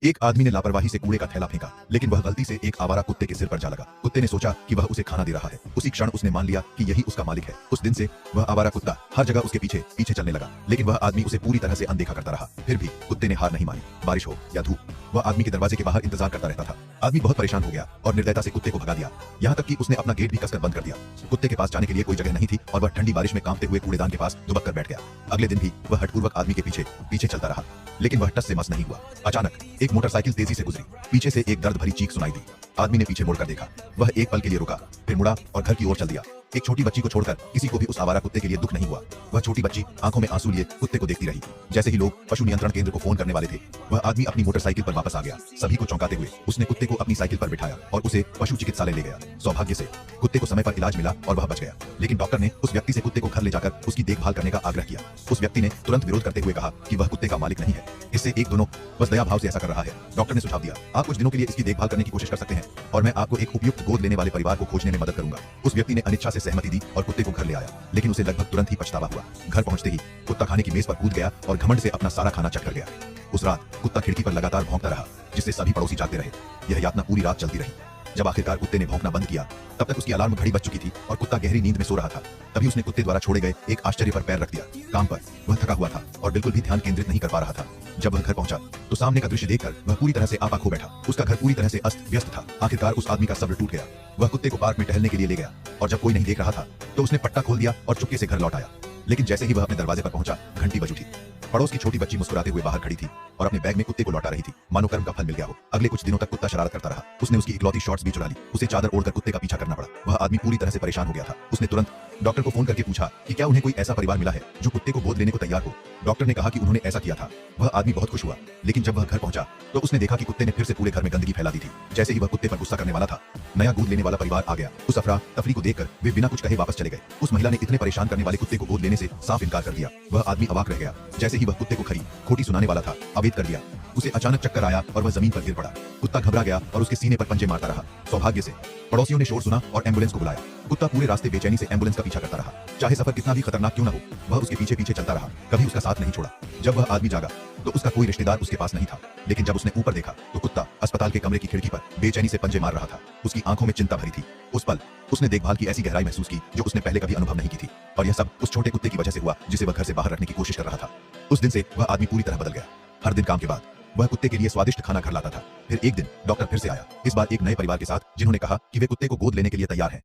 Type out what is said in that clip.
एक आदमी ने लापरवाही से कूड़े का थैला फेंका, लेकिन वह गलती से एक आवारा कुत्ते के सिर पर जा लगा। कुत्ते ने सोचा कि वह उसे खाना दे रहा है। उसी क्षण उसने मान लिया कि यही उसका मालिक है। उस दिन से वह आवारा कुत्ता हर जगह उसके पीछे पीछे चलने लगा, लेकिन वह आदमी उसे पूरी तरह से अनदेखा करता रहा। फिर भी कुत्ते ने हार नहीं मानी। बारिश हो या धूप, वह आदमी के दरवाजे के बाहर इंतजार करता रहता था। आदमी बहुत परेशान हो गया और निर्दयता से कुत्ते को भगा दिया, यहाँ तक कि उसने अपना गेट भी कसकर बंद कर दिया। कुत्ते के पास जाने के लिए कोई जगह नहीं थी और वह ठंडी बारिश में कांपते हुए कूड़ेदान के पास दुबक कर बैठ गया। अगले दिन भी वह हठपूर्वक आदमी के पीछे पीछे चलता रहा, लेकिन वह टस से मस नहीं हुआ। अचानक एक मोटरसाइकिल तेजी से गुजरी। पीछे से एक दर्द भरी चीख सुनाई दी। आदमी ने पीछे मुड़कर देखा। वह एक पल के लिए रुका, फिर मुड़ा और घर की ओर चल दिया। एक छोटी बच्ची को छोड़कर किसी को भी उस आवारा कुत्ते के लिए दुख नहीं हुआ। वह छोटी बच्ची आंखों में आंसू लिए कुत्ते को देखती रही। जैसे ही लोग पशु नियंत्रण केंद्र को फोन करने वाले थे, वह आदमी अपनी मोटरसाइकिल पर वापस आ गया। सभी को चौंकाते हुए उसने कुत्ते को अपनी साइकिल पर बिठाया और उसे पशु चिकित्सालय ले गया। सौभाग्य से कुत्ते को समय पर इलाज मिला और वह बच गया, लेकिन डॉक्टर ने उस व्यक्ति से कुत्ते को घर ले जाकर उसकी देखभाल करने का आग्रह किया। उस व्यक्ति ने तुरंत विरोध करते हुए कहा कि वह कुत्ते का मालिक नहीं है, इससे एक दोनों बस दया भाव से ऐसा कर रहा है। डॉक्टर ने सुझाव दिया, आप कुछ दिनों के लिए इसकी देखभाल करने की कोशिश कर सकते हैं और मैं आपको एक उपयुक्त गोद लेने वाले परिवार को खोजने में मदद करूंगा। उस व्यक्ति ने अनिच्छा से सहमति दी और कुत्ते को घर ले आया, लेकिन उसे लगभग तुरंत ही पछतावा हुआ। घर पहुंचते ही कुत्ता खाने की मेज पर कूद गया और घमंड से अपना सारा खाना चट कर गया। उस रात कुत्ता खिड़की पर लगातार भौंकता रहा, जिससे सभी पड़ोसी जागते रहे। यह यातना पूरी रात चलती रही। जब आखिरकार कुत्ते ने भौंकना बंद किया, तब तक उसकी अलार्म घड़ी बज चुकी थी और कुत्ता गहरी नींद में सो रहा था। तभी उसने कुत्ते द्वारा छोड़े गए एक आश्चर्य पर पैर रख दिया। काम पर वह थका हुआ था और बिल्कुल भी ध्यान केंद्रित नहीं कर पा रहा था। जब वह घर पहुंचा तो सामने का दृश्य देखकर वह पूरी तरह से आपा खो बैठा। उसका घर पूरी तरह से अस्त व्यस्त था। आखिरकार उस आदमी का सब्र टूट गया। वह कुत्ते को पार्क में टहलने के लिए ले गया और जब कोई नहीं देख रहा था तो उसने पट्टा खोल दिया और चुपके से घर लौट आया। लेकिन जैसे ही वह अपने दरवाजे पर पहुंचा, घंटी बज उठी। पड़ोस की छोटी बच्ची मुस्कुराते हुए बाहर खड़ी थी और अपने बैग में कुत्ते को लौटा रही थी, मानो कर्म का फल मिल गया हो। अगले कुछ दिनों तक कुत्ता शरारत करता रहा। उसने उसकी इकलौती शॉर्ट्स भी चुरा ली। उसे चादर ओढ़कर कुत्ते का पीछा करना पड़ा। वह आदमी पूरी तरह से परेशान हो गया था। उसने तुरंत डॉक्टर को फोन करके पूछा कि क्या उन्हें कोई ऐसा परिवार मिला है जो कुत्ते को गोद लेने को तैयार हो। डॉक्टर ने कहा कि उन्होंने ऐसा किया था। वह आदमी बहुत खुश हुआ, लेकिन जब वह घर पहुंचा तो उसने देखा कि कुत्ते ने फिर से पूरे घर में गंदगी फैला दी थी। जैसे ही वह कुत्ते पर गुस्सा करने वाला था, नया गोद लेने वाला परिवार आ गया। उस अफरा तफरी को देखकर वे बिना कुछ कहे वापस चले गए। उस महिला ने इतने परेशान करने वाले कुत्ते को गोद लेने से साफ इनकार कर दिया। वह आदमी अवाक रह गया। जैसे ही वह कुत्ते को खरी खोटी सुनाने वाला था, अवैध कर दिया। उसे अचानक चक्कर आया और वह जमीन पर गिर पड़ा। कुत्ता घबरा गया और उसके सीने पर पंजे मारता रहा। सौभाग्य से पड़ोसियों ने शोर सुना और एम्बुलेंस को बुलाया। कुत्ता पूरे रास्ते बेचैनी से एम्बुलेंस का पीछा करता रहा। चाहे सफर कितना भी खतरनाक क्यों न हो, वह उसके पीछे पीछे चलता रहा, कभी उसका साथ नहीं छोड़ा। जब वह आदमी जागा तो उसका कोई रिश्तेदार उसके पास नहीं था, लेकिन जब उसने ऊपर देखा तो कुत्ता अस्पताल के कमरे की खिड़की पर बेचैनी से पंजे मार रहा था। उसकी आंखों में चिंता भरी थी। उस पल उसने देखभाल की ऐसी गहराई महसूस की जो उसने पहले कभी अनुभव नहीं की थी, और यह सब उस छोटे कुत्ते की वजह से हुआ जिसे वह घर से बाहर रखने की कोशिश कर रहा था। उस दिन से वह आदमी पूरी तरह बदल गया। हर दिन काम के बाद वह कुत्ते के लिए स्वादिष्ट खाना घर लाता था। फिर एक दिन डॉक्टर फिर से आया, इस बार एक नए परिवार के साथ, जिन्होंने कहा कि वे कुत्ते को गोद लेने के लिए तैयार हैं।